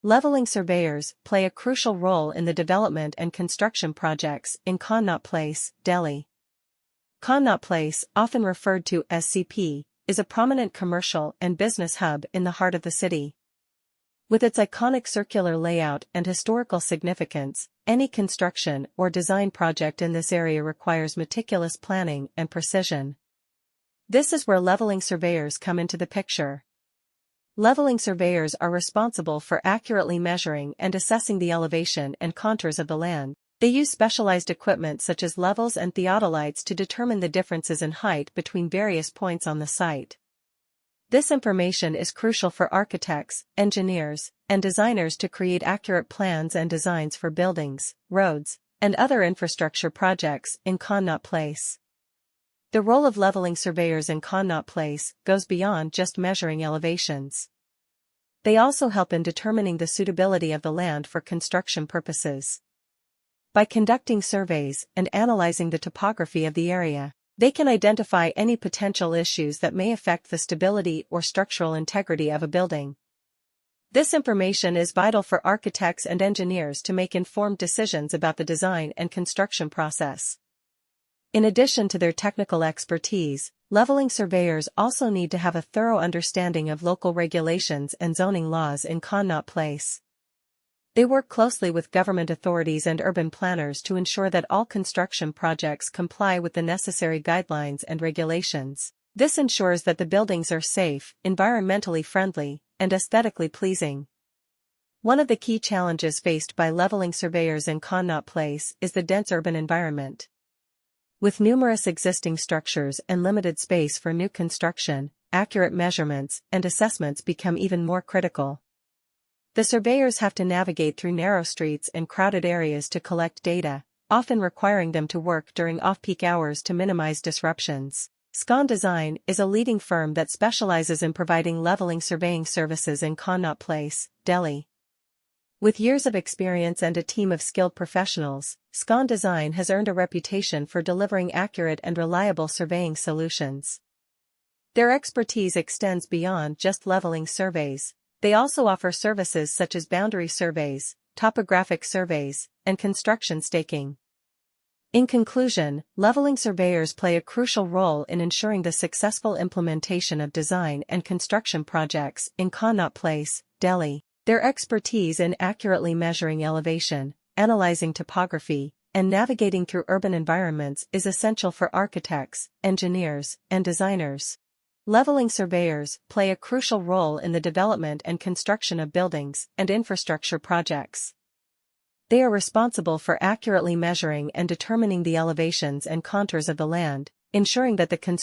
Leveling surveyors play a crucial role in the development and construction projects in Connaught Place, Delhi. Connaught Place, often referred to as CP, is a prominent commercial and business hub in the heart of the city. With its iconic circular layout and historical significance, any construction or design project in this area requires meticulous planning and precision. This is where leveling surveyors come into the picture. Leveling surveyors are responsible for accurately measuring and assessing the elevation and contours of the land. They use specialized equipment such as levels and theodolites to determine the differences in height between various points on the site. This information is crucial for architects, engineers, and designers to create accurate plans and designs for buildings, roads, and other infrastructure projects in Connaught Place. The role of leveling surveyors in Connaught Place goes beyond just measuring elevations. They also help in determining the suitability of the land for construction purposes. By conducting surveys and analyzing the topography of the area, they can identify any potential issues that may affect the stability or structural integrity of a building. This information is vital for architects and engineers to make informed decisions about the design and construction process. In addition to their technical expertise, leveling surveyors also need to have a thorough understanding of local regulations and zoning laws in Connaught Place. They work closely with government authorities and urban planners to ensure that all construction projects comply with the necessary guidelines and regulations. This ensures that the buildings are safe, environmentally friendly, and aesthetically pleasing. One of the key challenges faced by leveling surveyors in Connaught Place is the dense urban environment. With numerous existing structures and limited space for new construction, accurate measurements and assessments become even more critical. The surveyors have to navigate through narrow streets and crowded areas to collect data, often requiring them to work during off-peak hours to minimize disruptions. SCON Design is a leading firm that specializes in providing leveling surveying services in Connaught Place, Delhi. With years of experience and a team of skilled professionals, SCON Design has earned a reputation for delivering accurate and reliable surveying solutions. Their expertise extends beyond just leveling surveys. They also offer services such as boundary surveys, topographic surveys, and construction staking. In conclusion, leveling surveyors play a crucial role in ensuring the successful implementation of design and construction projects in Connaught Place, Delhi. Their expertise in accurately measuring elevation, analyzing topography, and navigating through urban environments is essential for architects, engineers, and designers. Leveling surveyors play a crucial role in the development and construction of buildings and infrastructure projects. They are responsible for accurately measuring and determining the elevations and contours of the land, ensuring that the construction